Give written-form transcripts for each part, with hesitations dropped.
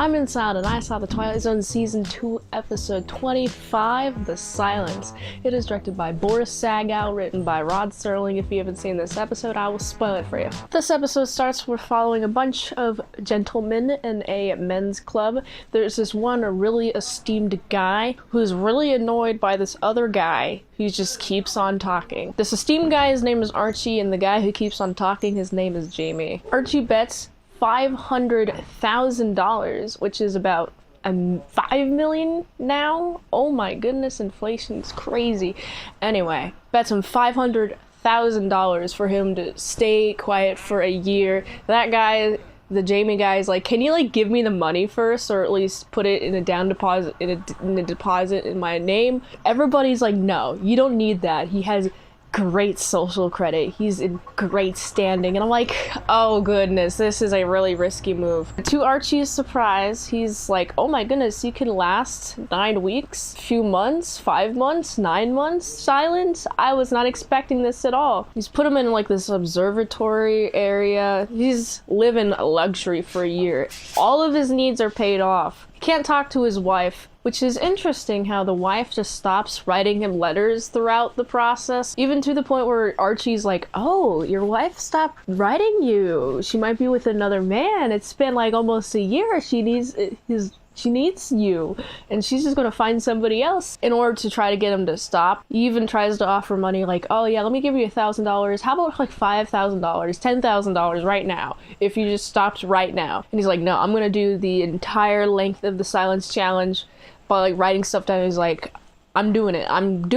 I'm Inside, and I saw the Twilight Zone Season 2, Episode 25, The Silence. It is directed by Boris Sagal, written by Rod Serling. If you haven't seen this episode, I will spoil it for you. This episode starts with following a bunch of gentlemen in a men's club. There's this one really esteemed guy who's really annoyed by this other guy who just keeps on talking. This esteemed guy, his name is Archie, and the guy who keeps on talking, his name is Jamie. Archie bets $500,000, which is about $5 million now. Oh my goodness, inflation is crazy. Anyway, bets him $500,000 for him to stay quiet for a year. That guy, the Jamie guy, is like, can you like give me the money first, or at least put it in a down deposit, in a deposit in my name? Everybody's like, no, you don't need that. He has great social credit. He's in great standing. And I'm like, oh goodness, this is a really risky move. To Archie's surprise, he's like, oh my goodness, you can last 9 weeks, few months, 5 months, 9 months silent. I was not expecting this at all. He's put him in like this observatory area. He's living luxury for a year. All of his needs are paid off. He can't talk to his wife, which is interesting how the wife just stops writing him letters throughout the process, even to the point where Archie's like, oh, your wife stopped writing you. She might be with another man. It's been like almost a year. She needs you, and she's just gonna find somebody else in order to try to get him to stop. He even tries to offer money like, oh yeah, let me give you $1,000. How about like $5,000, $10,000 right now, if you just stopped right now? And he's like, no, I'm gonna do the entire length of the silence challenge by like writing stuff down. He's like, I'm doing it. And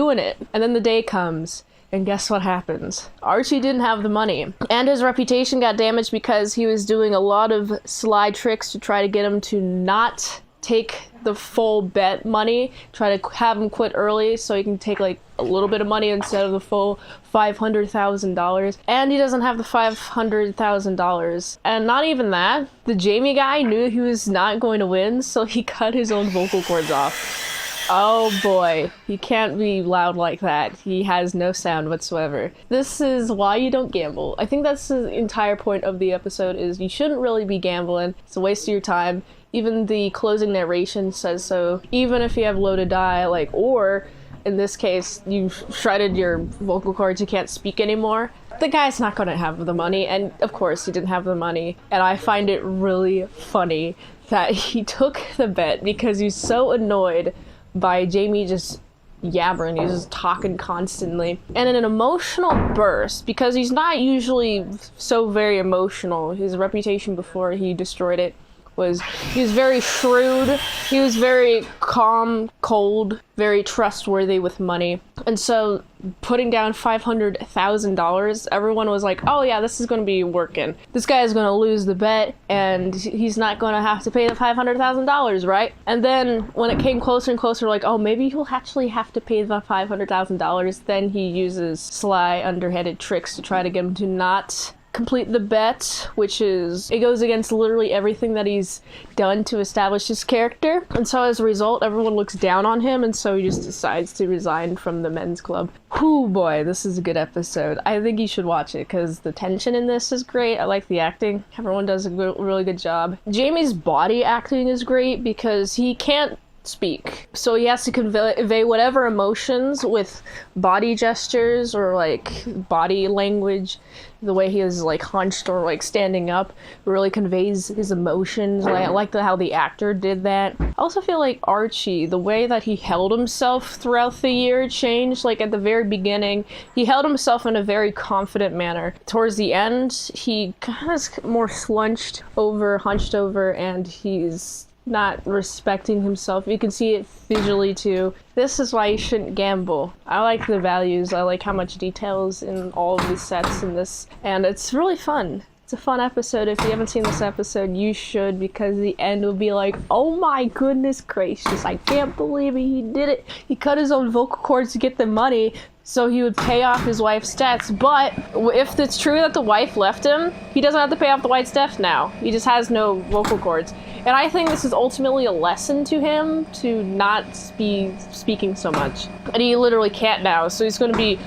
then the day comes, and guess what happens? Archie didn't have the money, and his reputation got damaged because he was doing a lot of sly tricks to try to get him to not take the full bet money, try to have him quit early so he can take like a little bit of money instead of the full $500,000. And he doesn't have the $500,000. And not even that, the Jamie guy knew he was not going to win, so he cut his own vocal cords off. Oh boy, he can't be loud like that. He has no sound whatsoever. This is why you don't gamble. I think that's the entire point of the episode, is you shouldn't really be gambling. It's a waste of your time. Even the closing narration says so. Even if you have low to die, like, or in this case, you shredded your vocal cords, you can't speak anymore, the guy's not gonna have the money, and of course he didn't have the money. And I find it really funny that he took the bet because he's so annoyed by Jamie just yabbering. He's just talking constantly. And in an emotional burst, because he's not usually so very emotional, his reputation before he destroyed it was he was very shrewd, he was very calm, cold, very trustworthy with money. And so putting down $500,000, everyone was like, oh yeah, this is going to be working. This guy is going to lose the bet, and he's not going to have to pay the $500,000, right? And then when it came closer and closer, like, oh, maybe he'll actually have to pay the $500,000, then he uses sly, underhanded tricks to try to get him to not complete the bet, which is, it goes against literally everything that he's done to establish his character. And so as a result, everyone looks down on him, and so he just decides to resign from the men's club. Whew, boy, this is a good episode. I think you should watch it because the tension in this is great. I like the acting. Everyone does a really good job. Jamie's body acting is great because he can't speak, so he has to convey whatever emotions with body gestures or like body language. The way he is like hunched or like standing up really conveys his emotions. I like how the actor did that. I also feel like Archie, the way that he held himself throughout the year changed. Like at the very beginning, he held himself in a very confident manner. Towards the end, he kind of more hunched over, and he's not respecting himself. You can see it visually too. This is why you shouldn't gamble. I like the values. I like how much details in all of the sets in this, and it's really fun. It's a fun episode. If you haven't seen this episode, you should, because the end will be like, oh my goodness gracious, I can't believe it. He did it. He cut his own vocal cords to get the money so he would pay off his wife's debts. But if it's true that the wife left him, he doesn't have to pay off the wife's debts now. He just has no vocal cords. And I think this is ultimately a lesson to him to not be speaking so much. And he literally can't now, so he's going to be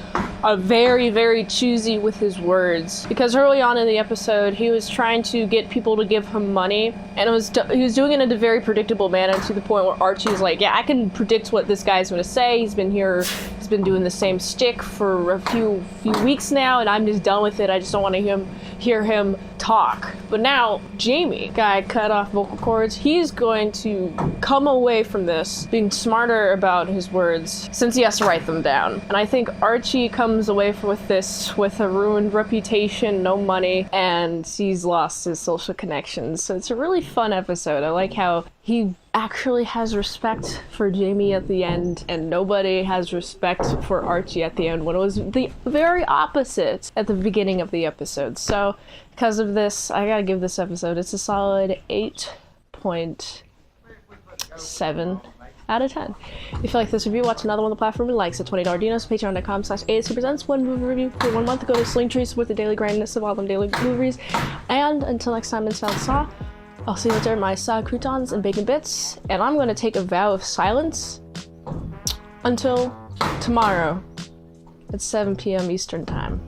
very, very choosy with his words. Because early on in the episode, he was trying to get people to give him money, and he was doing it in a very predictable manner, to the point where Archie's like, yeah, I can predict what this guy's going to say. He's been doing the same shtick for a few weeks now, and I'm just done with it. I just don't want to hear him talk. But now, Jamie, guy cut off vocal cords, he's going to come away from this being smarter about his words, since he has to write them down. And I think Archie comes away with this with a ruined reputation, no money, and he's lost his social connections. So it's a really fun episode. I like how he actually has respect for Jamie at the end, and nobody has respect for Archie at the end, when it was the very opposite at the beginning of the episode. So because of this, I gotta give this episode, it's a solid 8.7 out of 10. If you like this review, watch another one on the platform and likes it. $20 Dinos, patreon.com/ASEPresents. One movie review for 1 month. Go to Linktree with the daily grindness of all them daily movies. And until next time in Salad Saw, I'll see you later, my salad croutons and bacon bits. And I'm going to take a vow of silence until tomorrow at 7 p.m. Eastern Time.